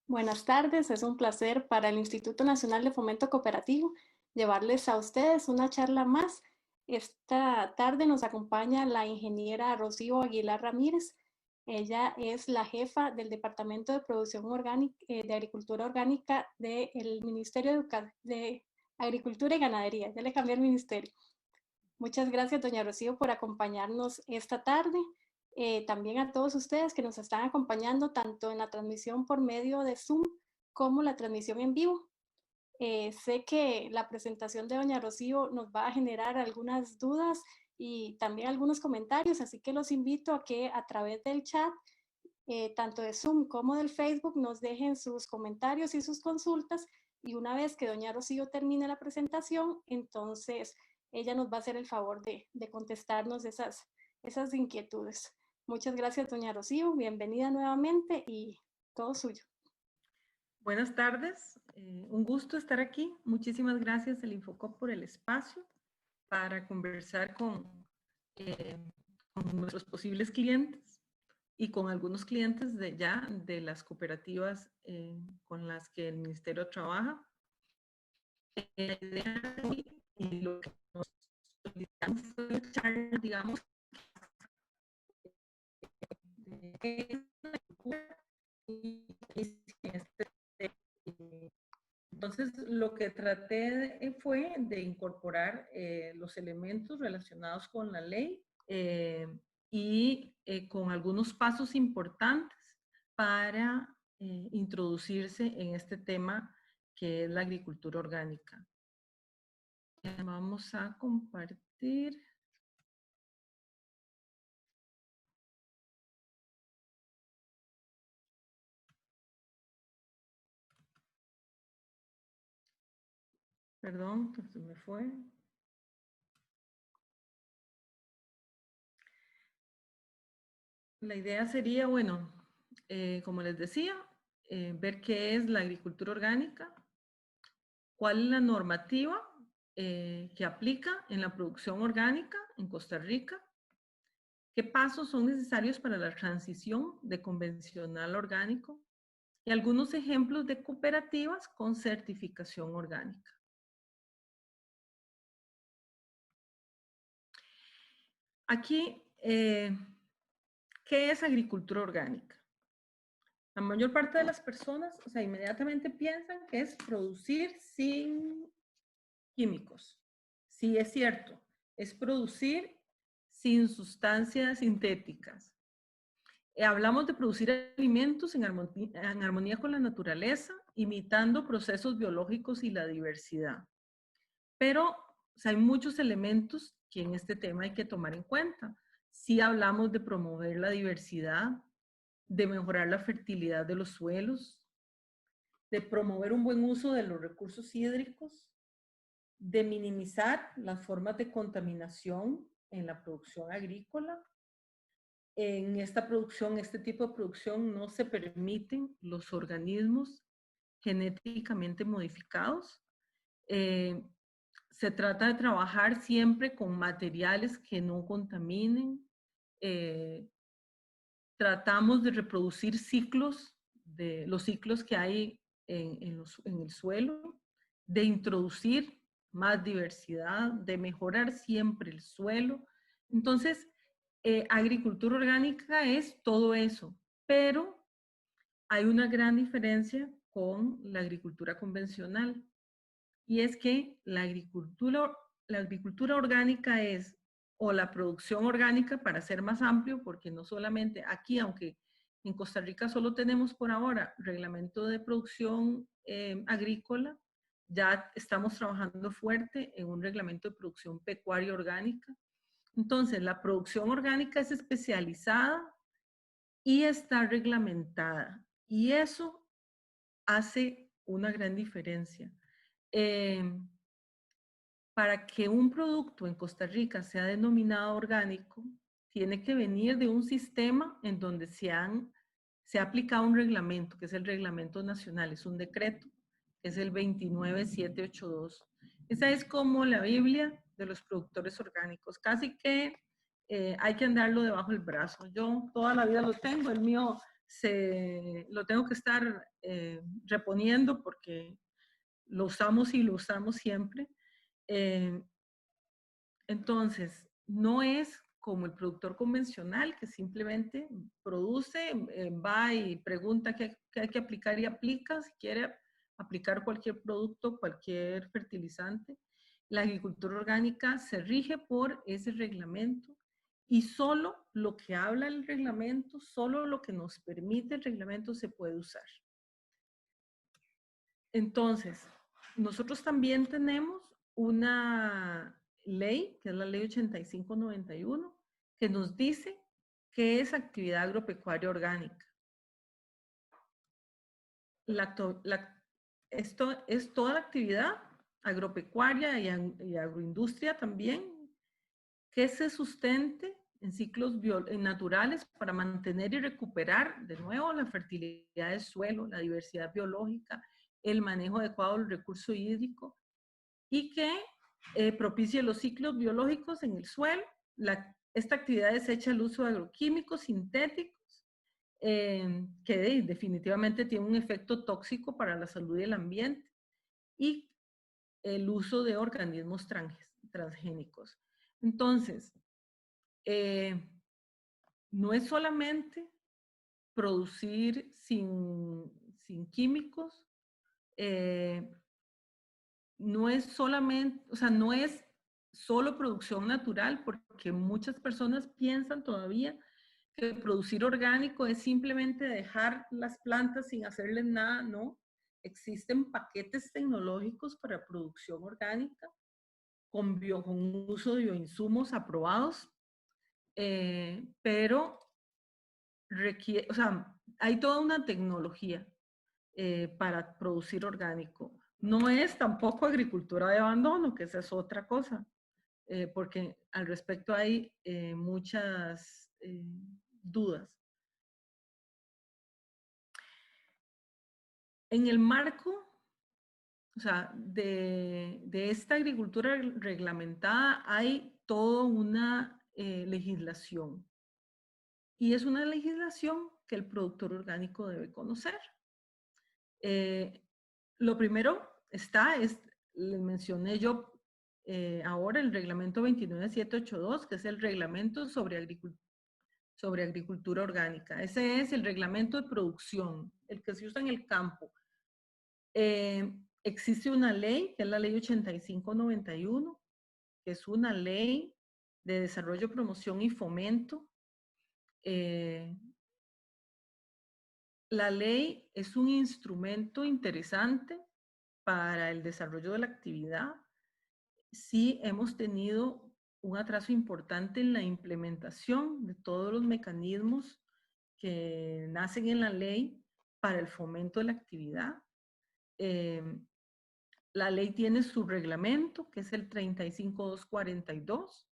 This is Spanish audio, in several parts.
Buenas tardes, es un placer para el Instituto Nacional de Fomento Cooperativo llevarles a ustedes una charla más. Esta tarde nos acompaña la ingeniera Rocío Aguilar Ramírez. Ella es la jefa del Departamento de Producción Orgánica, de Agricultura Orgánica del Ministerio de Agricultura y Ganadería. Ya le cambié el ministerio. Muchas gracias, doña Rocío, por acompañarnos esta tarde. También a todos ustedes que nos están acompañando tanto en la transmisión por medio de Zoom como la transmisión en vivo. Sé que la presentación de doña Rocío nos va a generar algunas dudas y también algunos comentarios, así que los invito a que a través del chat, tanto de Zoom como del Facebook, nos dejen sus comentarios y sus consultas, y una vez que doña Rocío termine la presentación, entonces ella nos va a hacer el favor de contestarnos esas inquietudes. Muchas gracias, doña Rocío. Bienvenida nuevamente y todo suyo. Buenas tardes. Un gusto estar aquí. Muchísimas gracias al Infocop por el espacio para conversar con nuestros posibles clientes y con algunos clientes de las cooperativas con las que el Ministerio trabaja. La idea de hoy y lo que nos solicitamos fue, digamos, entonces, lo que traté fue de incorporar los elementos relacionados con la ley y con algunos pasos importantes para introducirse en este tema que es la agricultura orgánica. Vamos a compartir. Perdón, se me fue. La idea sería, bueno, como les decía, ver qué es la agricultura orgánica, cuál es la normativa que aplica en la producción orgánica en Costa Rica, qué pasos son necesarios para la transición de convencional a orgánico y algunos ejemplos de cooperativas con certificación orgánica. Aquí, ¿qué es agricultura orgánica? La mayor parte de las personas, o sea, inmediatamente piensan que es producir sin químicos. Sí, es cierto, es producir sin sustancias sintéticas. Hablamos de producir alimentos en armonía con la naturaleza, imitando procesos biológicos y la diversidad. Pero o sea, hay muchos elementos que en este tema hay que tomar en cuenta. Sí hablamos de promover la diversidad, de mejorar la fertilidad de los suelos, de promover un buen uso de los recursos hídricos, de minimizar las formas de contaminación en la producción agrícola. En esta producción, este tipo de producción, no se permiten los organismos genéticamente modificados. Se trata de trabajar siempre con materiales que no contaminen. Tratamos de reproducir ciclos, los ciclos que hay en el suelo, de introducir más diversidad, de mejorar siempre el suelo. Entonces, agricultura orgánica es todo eso, pero hay una gran diferencia con la agricultura convencional. Y es que la agricultura orgánica es, o la producción orgánica, para ser más amplio, porque no solamente aquí, aunque en Costa Rica solo tenemos por ahora reglamento de producción agrícola, ya estamos trabajando fuerte en un reglamento de producción pecuaria orgánica. Entonces, la producción orgánica es especializada y está reglamentada. Y eso hace una gran diferencia. Para que un producto en Costa Rica sea denominado orgánico, tiene que venir de un sistema en donde se ha aplicado un reglamento, que es el reglamento nacional, es un decreto, que es el 29782. Esa es como la Biblia de los productores orgánicos, casi que hay que andarlo debajo del brazo. Yo toda la vida lo tengo, el mío lo tengo que estar reponiendo porque lo usamos y lo usamos siempre. Entonces, no es como el productor convencional que simplemente produce, va y pregunta qué hay que aplicar y aplica, si quiere aplicar cualquier producto, cualquier fertilizante. La agricultura orgánica se rige por ese reglamento y solo lo que habla el reglamento, solo lo que nos permite el reglamento se puede usar. Entonces, nosotros también tenemos una ley, que es la ley 8591, que nos dice qué es actividad agropecuaria orgánica. Esto es toda la actividad agropecuaria y agroindustria también que se sustente en ciclos naturales para mantener y recuperar de nuevo la fertilidad del suelo, la diversidad biológica, el manejo adecuado del recurso hídrico y que propicie los ciclos biológicos en el suelo. Esta actividad desecha el uso de agroquímicos sintéticos que definitivamente tiene un efecto tóxico para la salud y el ambiente y el uso de organismos transgénicos. Entonces, no es solamente producir sin químicos, no es solamente, o sea, no es solo producción natural, porque muchas personas piensan todavía que producir orgánico es simplemente dejar las plantas sin hacerles nada, no. Existen paquetes tecnológicos para producción orgánica con uso de bioinsumos aprobados, pero requiere, o sea, hay toda una tecnología para producir orgánico. No es tampoco agricultura de abandono, que esa es otra cosa, porque al respecto hay muchas dudas. En el marco, o sea, de esta agricultura reglamentada hay toda una legislación. Y es una legislación que el productor orgánico debe conocer. Lo primero les mencioné yo ahora el reglamento 29782, que es el reglamento sobre agricultura orgánica. Ese es el reglamento de producción, el que se usa en el campo. Existe una ley, que es la ley 8591, que es una ley de desarrollo, promoción y fomento. La ley es un instrumento interesante para el desarrollo de la actividad. Sí hemos tenido un atraso importante en la implementación de todos los mecanismos que nacen en la ley para el fomento de la actividad. La ley tiene su reglamento, que es el 35242.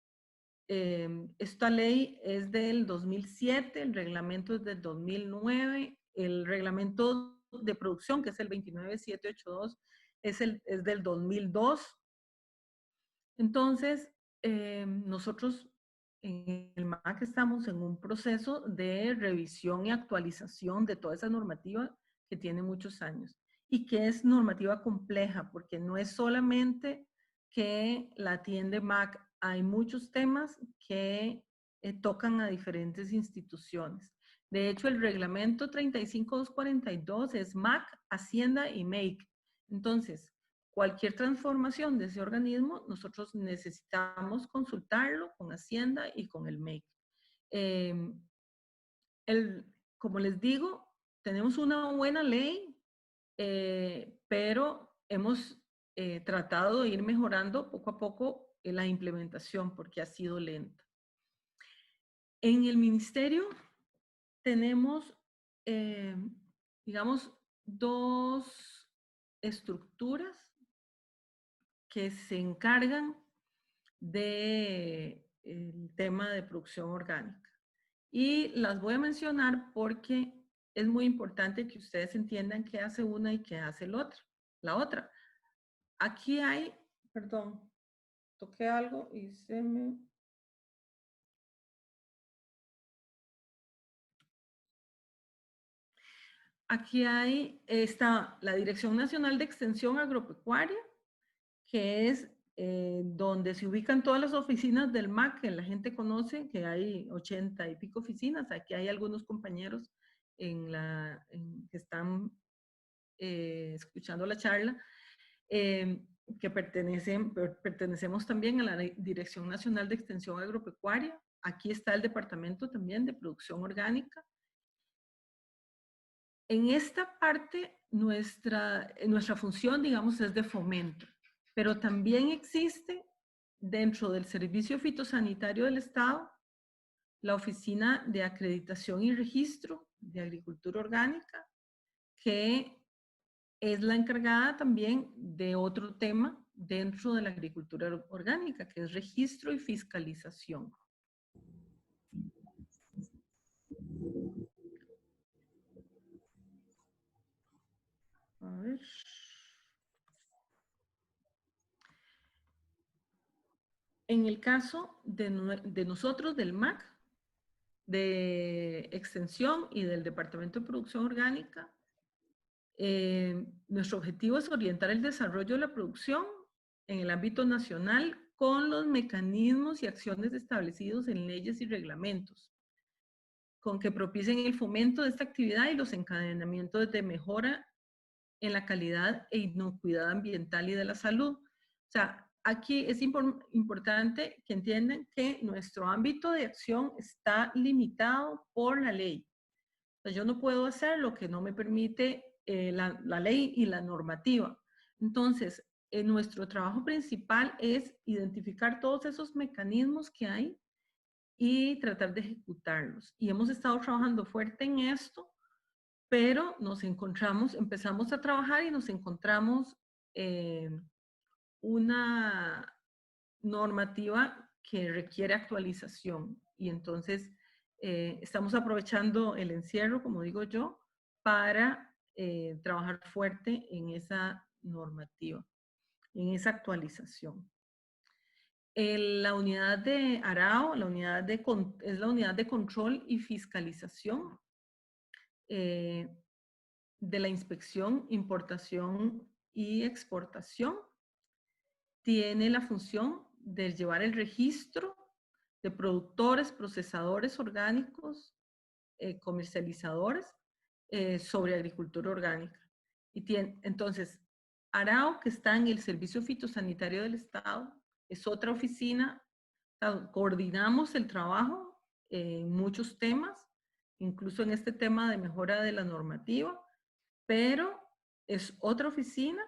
Esta ley es del 2007, el reglamento es del 2009, el reglamento de producción, que es el 29782, es del 2002. Entonces, nosotros en el MAC estamos en un proceso de revisión y actualización de toda esa normativa que tiene muchos años y que es normativa compleja, porque no es solamente que la atiende MAC, hay muchos temas que tocan a diferentes instituciones. De hecho, el reglamento 35242 es MAC, Hacienda y MEIC. Entonces, cualquier transformación de ese organismo, nosotros necesitamos consultarlo con Hacienda y con el MEIC. Como les digo, tenemos una buena ley, pero hemos tratado de ir mejorando poco a poco la implementación porque ha sido lenta. En el ministerio tenemos, digamos, dos estructuras que se encargan del tema de producción orgánica. Y las voy a mencionar porque es muy importante que ustedes entiendan qué hace una y qué hace la otra. Aquí hay, perdón, toqué algo y se me... Aquí está la Dirección Nacional de Extensión Agropecuaria, que es donde se ubican todas las oficinas del MAC, que la gente conoce, que hay 80 y pico oficinas. Aquí hay algunos compañeros que están escuchando la charla, que pertenecemos también a la Dirección Nacional de Extensión Agropecuaria. Aquí está el Departamento también de Producción Orgánica. En esta parte, nuestra función, digamos, es de fomento, pero también existe dentro del Servicio Fitosanitario del Estado la Oficina de Acreditación y Registro de Agricultura Orgánica, que es la encargada también de otro tema dentro de la agricultura orgánica, que es registro y fiscalización. A ver. En el caso de nosotros, del MAC, de Extensión y del Departamento de Producción Orgánica, nuestro objetivo es orientar el desarrollo de la producción en el ámbito nacional con los mecanismos y acciones establecidos en leyes y reglamentos, con que propicien el fomento de esta actividad y los encadenamientos de mejora en la calidad e inocuidad ambiental y de la salud. O sea, aquí es importante que entiendan que nuestro ámbito de acción está limitado por la ley. O sea, yo no puedo hacer lo que no me permite la ley y la normativa. Entonces, nuestro trabajo principal es identificar todos esos mecanismos que hay y tratar de ejecutarlos. Y hemos estado trabajando fuerte en esto, pero empezamos a trabajar y nos encontramos una normativa que requiere actualización. Y entonces estamos aprovechando el encierro, como digo yo, para trabajar fuerte en esa normativa, en esa actualización. La unidad de ARAO, es la unidad de control y fiscalización de la inspección, importación y exportación. Tiene la función de llevar el registro de productores, procesadores orgánicos, comercializadores sobre agricultura orgánica. Entonces, ARAO, que está en el Servicio Fitosanitario del Estado, es otra oficina. Coordinamos el trabajo en muchos temas, incluso en este tema de mejora de la normativa, pero es otra oficina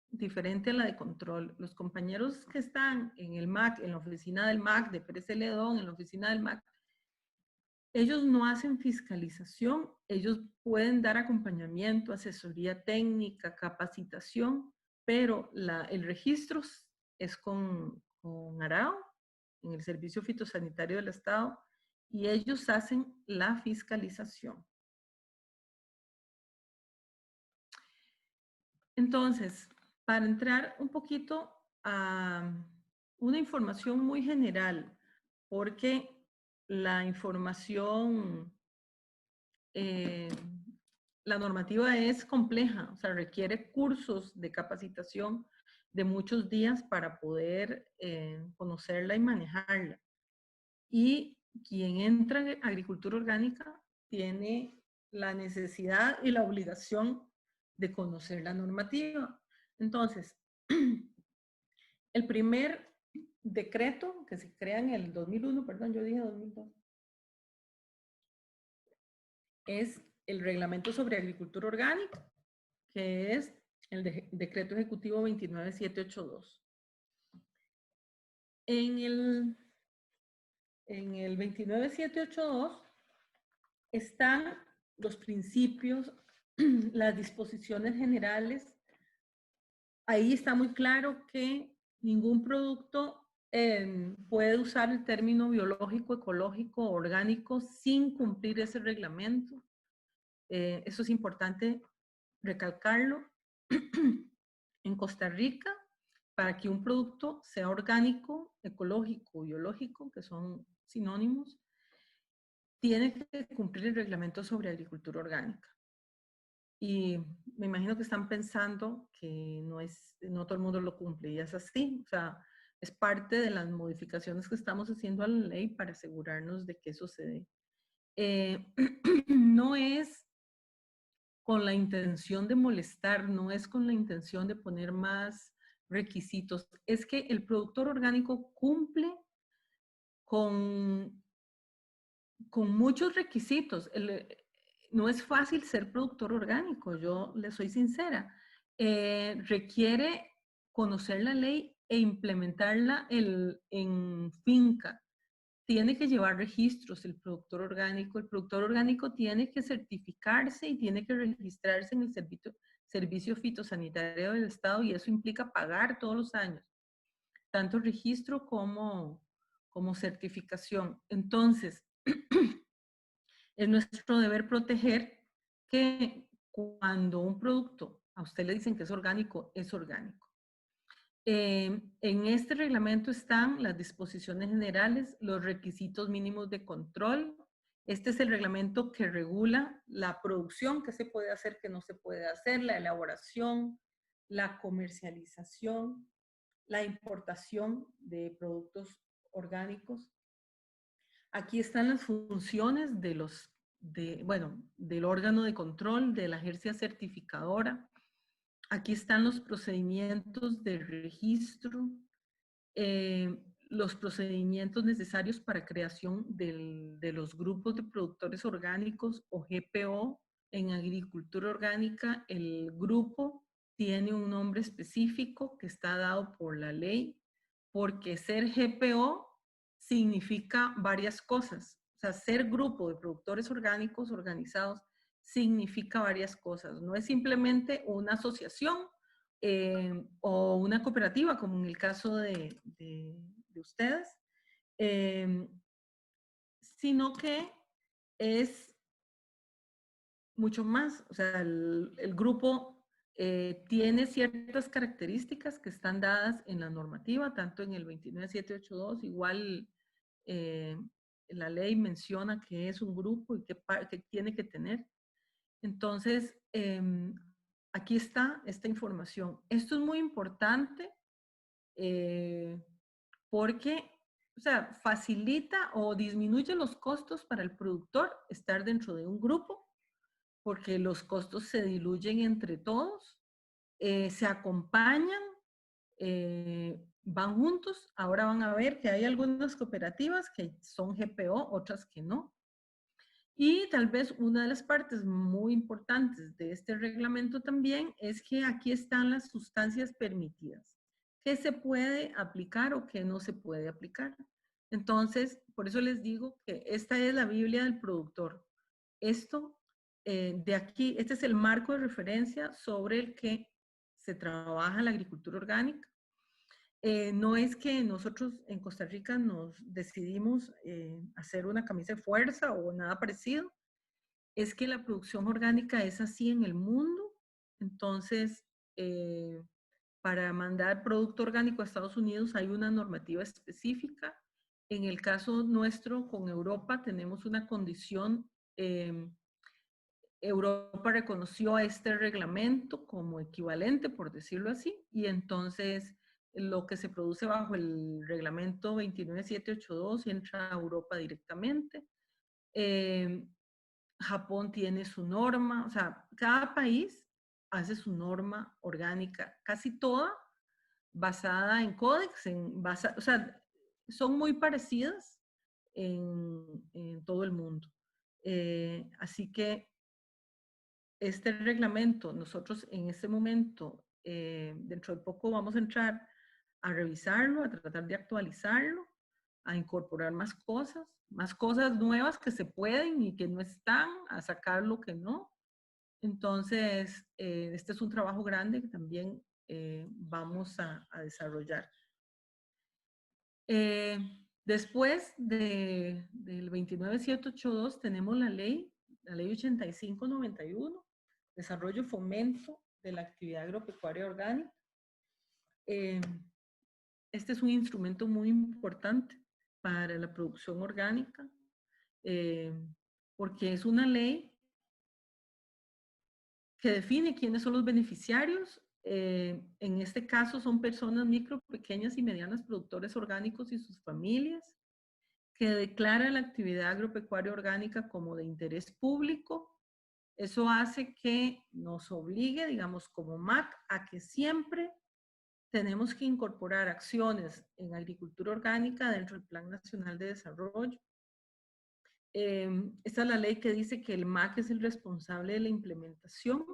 diferente a la de control. Los compañeros que están en el MAC, en la oficina del MAC, de Pérez Celedón, en la oficina del MAC, ellos no hacen fiscalización, ellos pueden dar acompañamiento, asesoría técnica, capacitación, pero el registro es con ARAO, en el Servicio Fitosanitario del Estado, y ellos hacen la fiscalización. Entonces, para entrar un poquito a una información muy general, porque la información, la normativa es compleja, o sea, requiere cursos de capacitación de muchos días para poder conocerla y manejarla. Y quien entra en agricultura orgánica tiene la necesidad y la obligación de conocer la normativa. Entonces, el primer decreto que se crea en el 2001, perdón, yo dije 2002, es el Reglamento sobre Agricultura Orgánica, que es el Decreto Ejecutivo 29782. En el 29782 están los principios, las disposiciones generales. Ahí está muy claro que ningún producto puede usar el término biológico, ecológico, orgánico sin cumplir ese reglamento. Eso es importante recalcarlo. En Costa Rica, para que un producto sea orgánico, ecológico, biológico, que son sinónimos, tiene que cumplir el reglamento sobre agricultura orgánica. Y me imagino que están pensando que no todo el mundo lo cumple y es así. O sea, es parte de las modificaciones que estamos haciendo a la ley para asegurarnos de que eso se dé. No es con la intención de molestar, no es con la intención de poner más requisitos, es que el productor orgánico cumple con, con muchos requisitos. No es fácil ser productor orgánico, yo le soy sincera. Requiere conocer la ley e implementarla en finca. Tiene que llevar registros el productor orgánico. El productor orgánico tiene que certificarse y tiene que registrarse en el servicio fitosanitario del Estado y eso implica pagar todos los años, tanto registro como certificación. Entonces, es nuestro deber proteger que cuando un producto a usted le dicen que es orgánico, es orgánico. En este reglamento están las disposiciones generales, los requisitos mínimos de control. Este es el reglamento que regula la producción, qué se puede hacer, qué no se puede hacer, la elaboración, la comercialización, la importación de productos orgánicos. Aquí están las funciones del órgano de control, de la agencia certificadora. Aquí están los procedimientos de registro, los procedimientos necesarios para creación de los grupos de productores orgánicos o GPO. En agricultura orgánica, el grupo tiene un nombre específico que está dado por la ley, porque ser GPO significa varias cosas. O sea, ser grupo de productores orgánicos organizados significa varias cosas. No es simplemente una asociación o una cooperativa, como en el caso de ustedes, sino que es mucho más. O sea, el grupo tiene ciertas características que están dadas en la normativa, tanto en el 29782, igual la ley menciona que es un grupo y que tiene que tener. Entonces, aquí está esta información. Esto es muy importante porque, o sea, facilita o disminuye los costos para el productor estar dentro de un grupo, porque los costos se diluyen entre todos, se acompañan, van juntos. Ahora van a ver que hay algunas cooperativas que son GPO, otras que no. Y tal vez una de las partes muy importantes de este reglamento también es que aquí están las sustancias permitidas, qué se puede aplicar o qué no se puede aplicar. Entonces, por eso les digo que esta es la Biblia del productor. Esto de aquí, este es el marco de referencia sobre el que se trabaja la agricultura orgánica. No es que nosotros en Costa Rica nos decidimos hacer una camisa de fuerza o nada parecido, es que la producción orgánica es así en el mundo. Entonces, para mandar producto orgánico a Estados Unidos hay una normativa específica. En el caso nuestro con Europa tenemos una condición, Europa reconoció a este reglamento como equivalente, por decirlo así, y entonces lo que se produce bajo el reglamento 29782 entra a Europa directamente. Japón tiene su norma, o sea, cada país hace su norma orgánica, casi toda basada en códex, o sea, son muy parecidas en todo el mundo. Así que este reglamento, nosotros en este momento, dentro de poco vamos a entrar a revisarlo, a tratar de actualizarlo, a incorporar más cosas nuevas que se pueden y que no están, a sacar lo que no. Entonces, este es un trabajo grande que también vamos a desarrollar. Después del 29782 tenemos la ley 8591, desarrollo y fomento de la actividad agropecuaria orgánica. Este es un instrumento muy importante para la producción orgánica, porque es una ley que define quiénes son los beneficiarios. En este caso son personas micro, pequeñas y medianas productores orgánicos y sus familias, que declara la actividad agropecuaria orgánica como de interés público. Eso hace que nos obligue, digamos, como MAC, a que siempre tenemos que incorporar acciones en agricultura orgánica dentro del Plan Nacional de Desarrollo. Esta es la ley que dice que el MAC es el responsable de la implementación.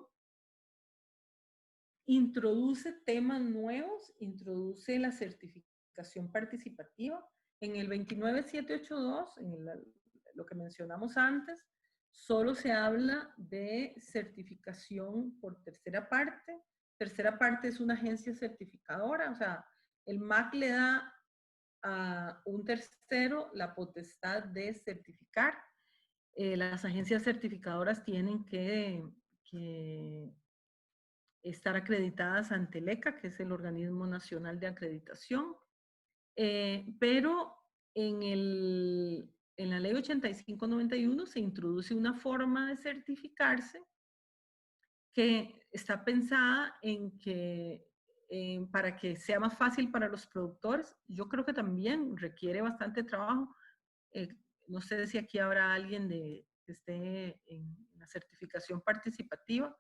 Introduce temas nuevos, introduce la certificación participativa. En el 29782, lo que mencionamos antes, solo se habla de certificación por tercera parte. Tercera parte es una agencia certificadora, o sea, el MAC le da a un tercero la potestad de certificar. Las agencias certificadoras tienen que estar acreditadas ante el ECA, que es el Organismo Nacional de Acreditación, pero en la ley 8591 se introduce una forma de certificarse que está pensada en que para que sea más fácil para los productores. Yo creo que también requiere bastante trabajo. No sé si aquí habrá alguien que esté en la certificación participativa,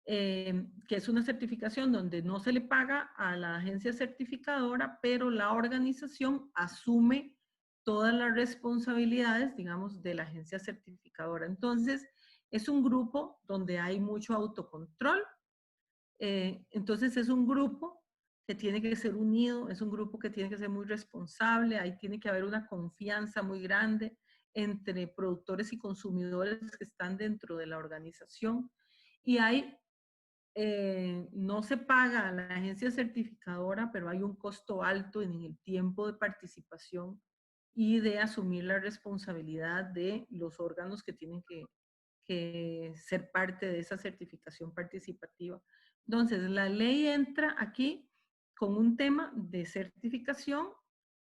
que es una certificación donde no se le paga a la agencia certificadora, pero la organización asume todas las responsabilidades, digamos, de la agencia certificadora. Entonces, es un grupo donde hay mucho autocontrol. Entonces, es un grupo que tiene que ser unido, es un grupo que tiene que ser muy responsable, ahí tiene que haber una confianza muy grande entre productores y consumidores que están dentro de la organización. Y hay no se paga a la agencia certificadora, pero hay un costo alto en el tiempo de participación y de asumir la responsabilidad de los órganos que tienen que ser parte de esa certificación participativa. Entonces, la ley entra aquí con un tema de certificación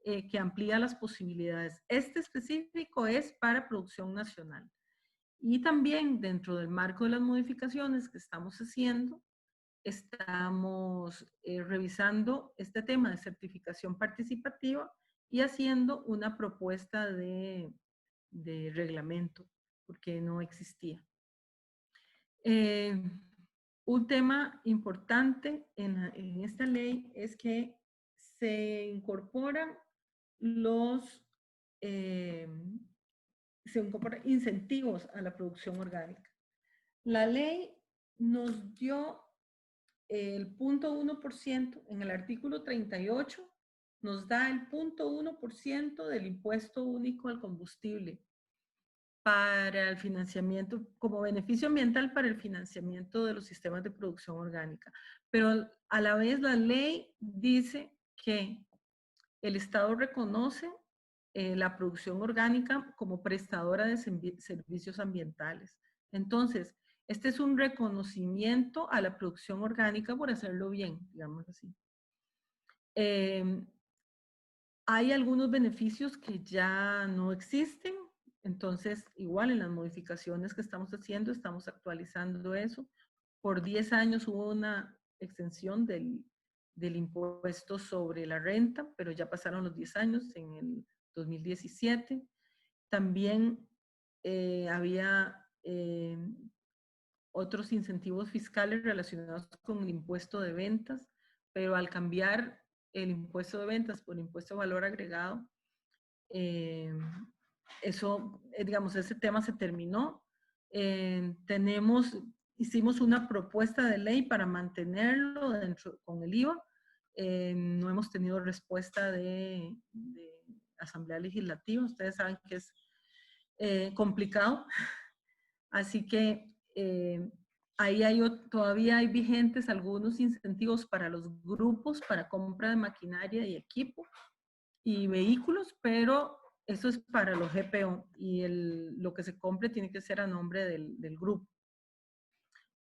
que amplía las posibilidades. Este específico es para producción nacional. Y también dentro del marco de las modificaciones que estamos haciendo, estamos revisando este tema de certificación participativa y haciendo una propuesta de reglamento, porque no existía. Un tema importante en esta ley es que se incorporan incentivos a la producción orgánica. La ley nos dio el 0.1%, en el artículo 38, nos da el 0.1% del impuesto único al combustible para el financiamiento, como beneficio ambiental para el financiamiento de los sistemas de producción orgánica. Pero a la vez la ley dice que el Estado reconoce la producción orgánica como prestadora de servicios ambientales. Entonces, este es un reconocimiento a la producción orgánica por hacerlo bien, digamos así. Hay algunos beneficios que ya no existen, entonces igual en las modificaciones que estamos haciendo, estamos actualizando eso. Por 10 años hubo una extensión del impuesto sobre la renta, pero ya pasaron los 10 años en el 2017. También había otros incentivos fiscales relacionados con el impuesto de ventas, pero al cambiar el impuesto de ventas por impuesto de valor agregado, digamos, ese tema se terminó. Hicimos una propuesta de ley para mantenerlo con el IVA. No hemos tenido respuesta de Asamblea Legislativa. Ustedes saben que es complicado. Así que ahí todavía hay vigentes algunos incentivos para los grupos para compra de maquinaria y equipo y vehículos, pero eso es para los GPO y lo que se compre tiene que ser a nombre del grupo.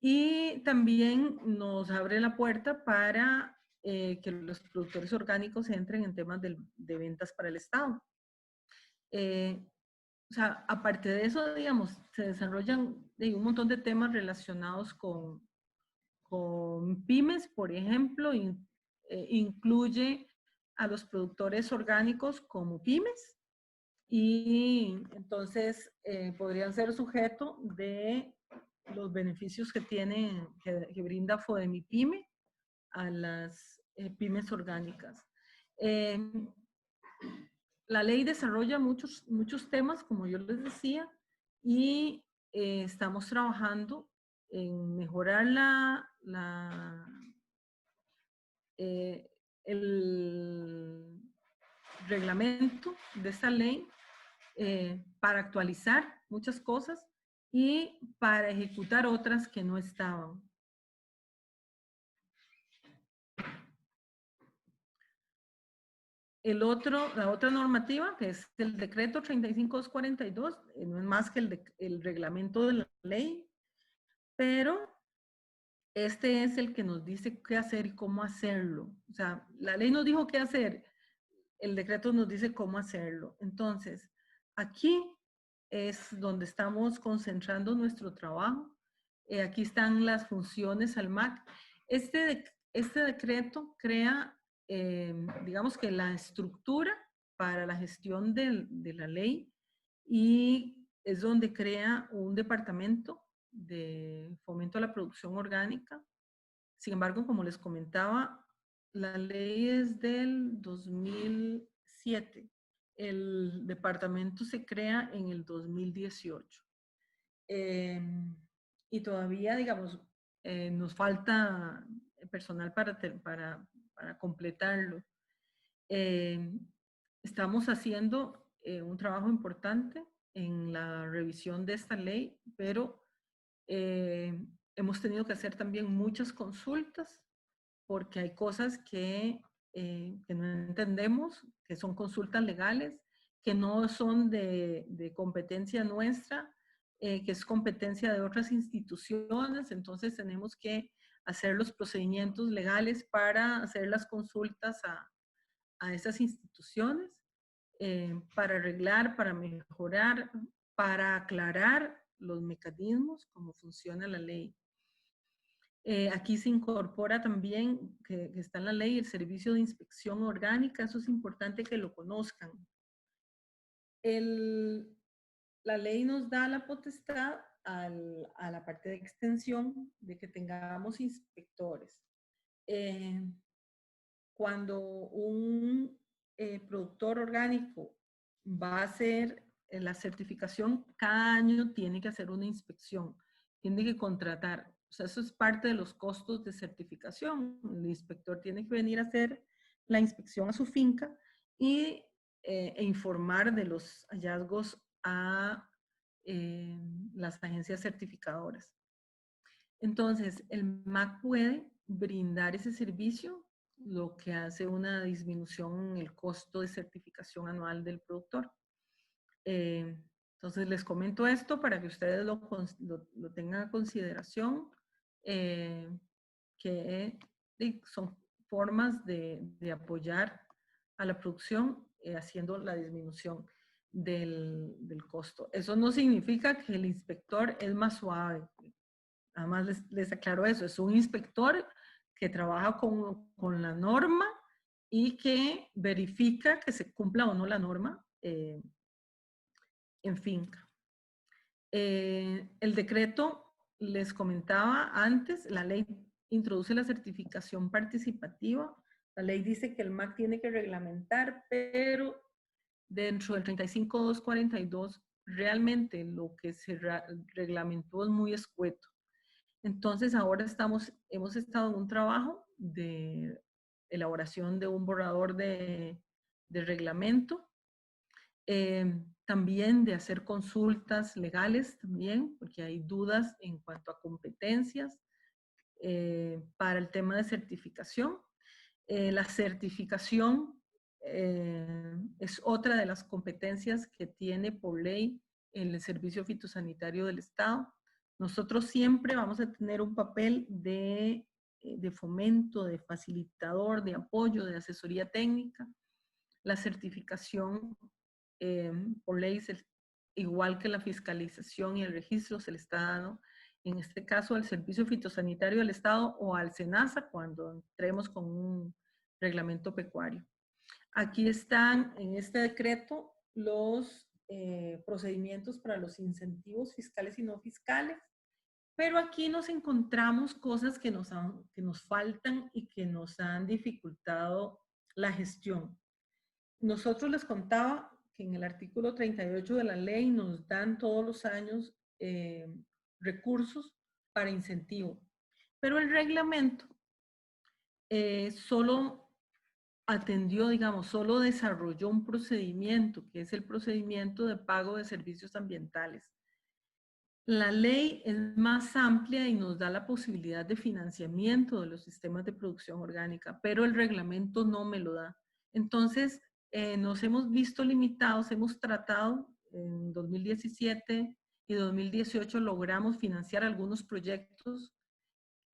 Y también nos abre la puerta para que los productores orgánicos entren en temas de ventas para el Estado. o sea, aparte de eso, digamos, se desarrollan un montón de temas relacionados con pymes, por ejemplo, incluye a los productores orgánicos como pymes y entonces podrían ser sujeto de los beneficios que tiene, que brinda FODEMIPYME a las pymes orgánicas. La ley desarrolla muchos temas, como yo les decía, y estamos trabajando en mejorar el reglamento de esta ley para actualizar muchas cosas y para ejecutar otras que no estaban. La otra normativa, que es el decreto 35242, no es más que el reglamento de la ley, pero este es el que nos dice qué hacer y cómo hacerlo. O sea, la ley nos dijo qué hacer, el decreto nos dice cómo hacerlo. Entonces, aquí es donde estamos concentrando nuestro trabajo. Aquí están las funciones al MAC. Este decreto crea, digamos que la estructura para la gestión de la ley y es donde crea un departamento de fomento a la producción orgánica. Sin embargo, como les comentaba, la ley es del 2007. El departamento se crea en el 2018. Y todavía, digamos, nos falta personal para completarlo. Estamos haciendo un trabajo importante en la revisión de esta ley, pero hemos tenido que hacer también muchas consultas porque hay cosas que no entendemos, que son consultas legales, que no son de competencia nuestra, que es competencia de otras instituciones, entonces tenemos que hacer los procedimientos legales para hacer las consultas a esas instituciones, para arreglar, para mejorar, para aclarar los mecanismos, cómo funciona la ley. Aquí se incorpora también, que está en la ley, el servicio de inspección orgánica. Eso es importante que lo conozcan. La ley nos da la potestad a la parte de extensión de que tengamos inspectores. Cuando un productor orgánico va a hacer la certificación, cada año tiene que hacer una inspección, tiene que contratar. O sea, eso es parte de los costos de certificación. El inspector tiene que venir a hacer la inspección a su finca e informar de los hallazgos a las agencias certificadoras. Entonces, el MAC puede brindar ese servicio, lo que hace una disminución en el costo de certificación anual del productor. Entonces, les comento esto para que ustedes lo tengan a consideración, que son formas de apoyar a la producción haciendo la disminución del costo. Eso no significa que el inspector es más suave. Además, les aclaro eso, es un inspector que trabaja con la norma y que verifica que se cumpla o no la norma en finca. El decreto, les comentaba antes, la ley introduce la certificación participativa. La ley dice que el MAC tiene que reglamentar, pero dentro del 35242, realmente lo que se reglamentó es muy escueto. Entonces ahora hemos estado en un trabajo de elaboración de un borrador de reglamento, también de hacer consultas legales también, porque hay dudas en cuanto a competencias para el tema de certificación. La certificación es otra de las competencias que tiene por ley el Servicio Fitosanitario del Estado. Nosotros siempre vamos a tener un papel de fomento, de facilitador, de apoyo, de asesoría técnica. La certificación por ley igual que la fiscalización y el registro se le está dando, en este caso, al Servicio Fitosanitario del Estado o al SENASA cuando entremos con un reglamento pecuario. Aquí están en este decreto los procedimientos para los incentivos fiscales y no fiscales, pero aquí nos encontramos cosas que nos faltan y que nos han dificultado la gestión. Nosotros les contaba que en el artículo 38 de la ley nos dan todos los años recursos para incentivo, pero el reglamento solo atendió, digamos, solo desarrolló un procedimiento, que es el procedimiento de pago de servicios ambientales. La ley es más amplia y nos da la posibilidad de financiamiento de los sistemas de producción orgánica, pero el reglamento no me lo da. Entonces, nos hemos visto limitados, hemos tratado en 2017 y 2018 logramos financiar algunos proyectos.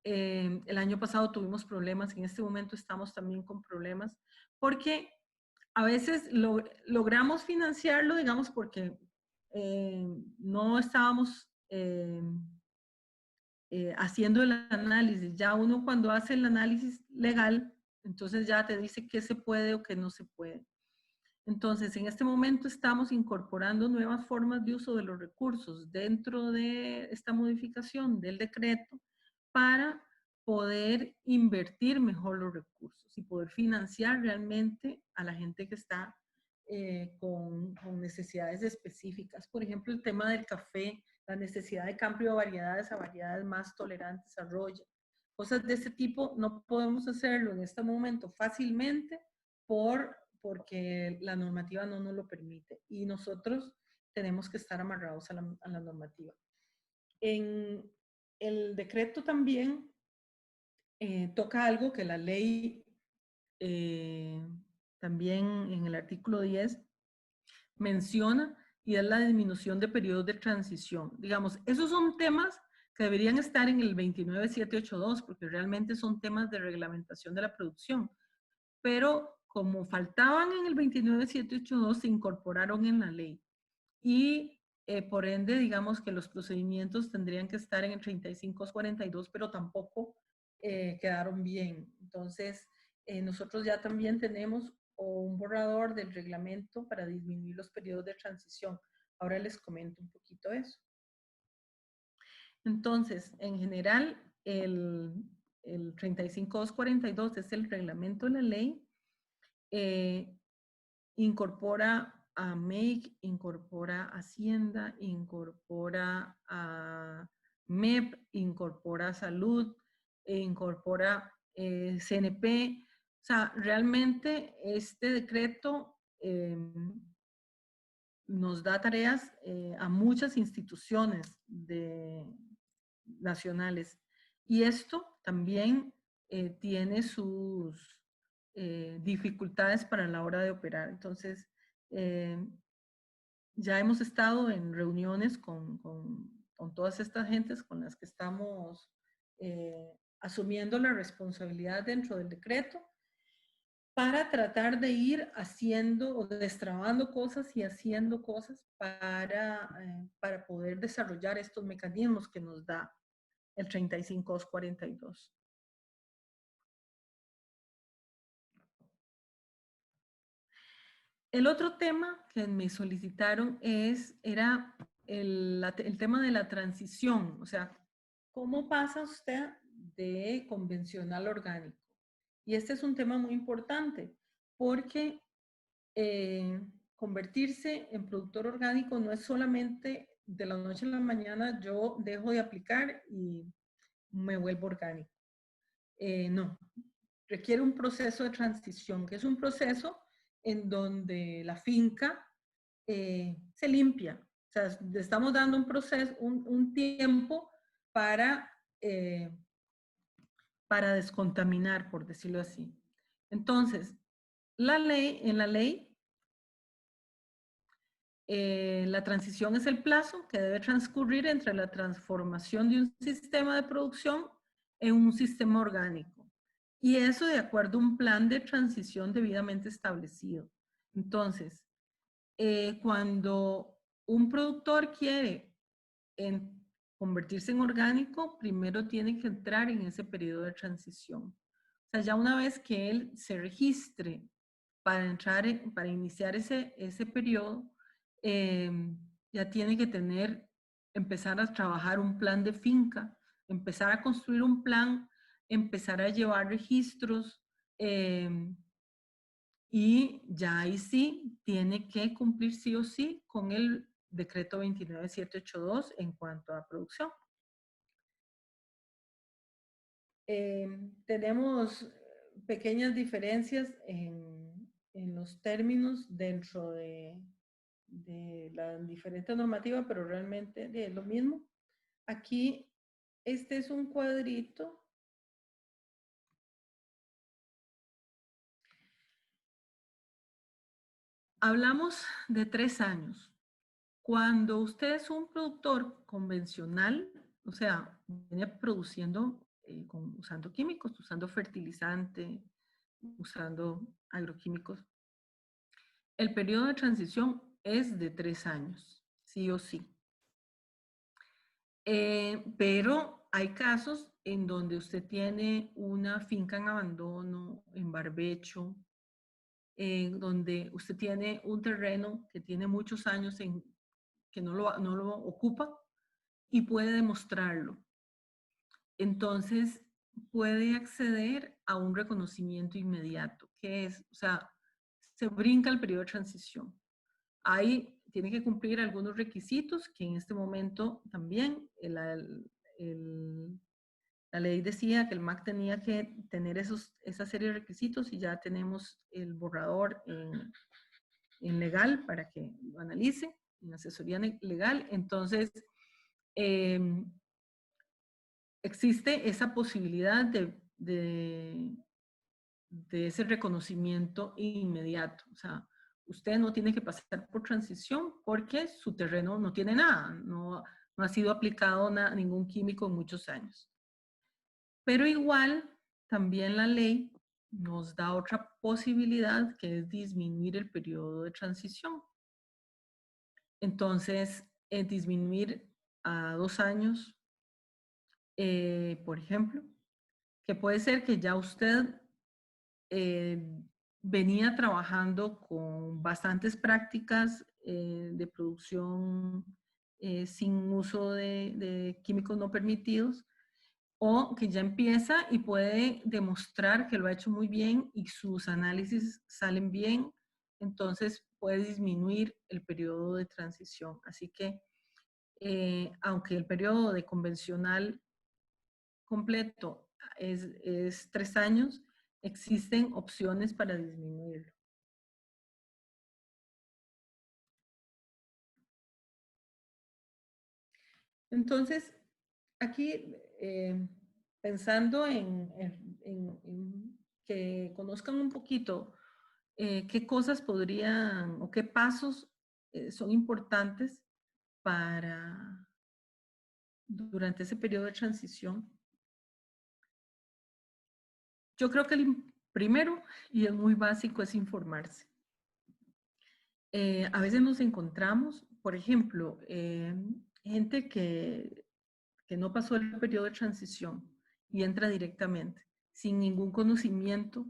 El año pasado tuvimos problemas, en este momento estamos también con problemas, porque a veces logramos financiarlo, digamos, porque no estábamos haciendo el análisis. Ya uno cuando hace el análisis legal, entonces ya te dice qué se puede o qué no se puede. Entonces, en este momento estamos incorporando nuevas formas de uso de los recursos dentro de esta modificación del decreto para poder invertir mejor los recursos y poder financiar realmente a la gente que está con necesidades específicas. Por ejemplo, el tema del café, la necesidad de cambio de variedades a variedades más tolerantes a roya. Cosas de ese tipo no podemos hacerlo en este momento fácilmente porque la normativa no nos lo permite y nosotros tenemos que estar amarrados a la normativa. En el decreto también toca algo que la ley también en el artículo 10 menciona y es la disminución de periodos de transición. Digamos, esos son temas que deberían estar en el 29782 porque realmente son temas de reglamentación de la producción. Pero como faltaban en el 29782 se incorporaron en la ley y por ende digamos que los procedimientos tendrían que estar en el 3542 pero tampoco quedaron bien. Entonces nosotros ya también tenemos un borrador del reglamento para disminuir los periodos de transición. Ahora les comento un poquito eso. Entonces, en general, el 35242 es el reglamento de la ley. Incorpora a MEIC, incorpora a Hacienda, incorpora a MEP, incorpora a Salud, incorpora CNP. O sea, realmente este decreto nos da tareas a muchas instituciones nacionales. Y esto también tiene sus dificultades para la hora de operar. Entonces, ya hemos estado en reuniones con todas estas gentes con las que estamos asumiendo la responsabilidad dentro del decreto para tratar de ir haciendo o destrabando cosas y haciendo cosas para poder desarrollar estos mecanismos que nos da el 35242. El otro tema que me solicitaron era el tema de la transición, o sea, ¿cómo pasa usted de convencional a orgánico? Y este es un tema muy importante porque convertirse en productor orgánico no es solamente de la noche a la mañana yo dejo de aplicar y me vuelvo orgánico. No, requiere un proceso de transición, que es un proceso en donde la finca se limpia. O sea, le estamos dando un proceso, un tiempo para descontaminar, por decirlo así. Entonces, en la ley, la transición es el plazo que debe transcurrir entre la transformación de un sistema de producción en un sistema orgánico. Y eso de acuerdo a un plan de transición debidamente establecido. Entonces, cuando un productor quiere convertirse en orgánico, primero tiene que entrar en ese periodo de transición. O sea, ya una vez que él se registre para para iniciar ese periodo, ya tiene que empezar a trabajar un plan de finca, empezar a construir un plan, empezar a llevar registros, y ya ahí sí tiene que cumplir sí o sí con el decreto 29782 en cuanto a producción. Tenemos pequeñas diferencias en los términos dentro de la diferente normativa, pero realmente es lo mismo. Aquí, este es un cuadrito. Hablamos de 3 años. Cuando usted es un productor convencional, o sea, viene produciendo usando químicos, usando fertilizante, usando agroquímicos, el periodo de transición es de 3 años, sí o sí. Pero hay casos en donde usted tiene una finca en abandono, en barbecho, donde usted tiene un terreno que tiene muchos años que no lo ocupa y puede demostrarlo. Entonces, puede acceder a un reconocimiento inmediato, que es, o sea, se brinca el periodo de transición. Ahí tiene que cumplir algunos requisitos que en este momento también la ley decía que el MAC tenía que tener esa serie de requisitos y ya tenemos el borrador en legal para que lo analice, en asesoría legal. Entonces, existe esa posibilidad de ese reconocimiento inmediato. O sea, usted no tiene que pasar por transición porque su terreno no tiene nada, no ha sido aplicado ningún químico en muchos años. Pero igual, también la ley nos da otra posibilidad que es disminuir el periodo de transición. Entonces, disminuir a 2 años, por ejemplo, que puede ser que ya usted venía trabajando con bastantes prácticas de producción sin uso de químicos no permitidos, o que ya empieza y puede demostrar que lo ha hecho muy bien y sus análisis salen bien, entonces puede disminuir el periodo de transición. Así que, aunque el periodo de convencional completo es 3 años, existen opciones para disminuirlo. Entonces, aquí pensando en que conozcan un poquito qué cosas podrían o qué pasos son importantes durante ese periodo de transición. Yo creo que el primero, y es muy básico, es informarse. A veces nos encontramos, por ejemplo, gente que no pasó el periodo de transición y entra directamente sin ningún conocimiento,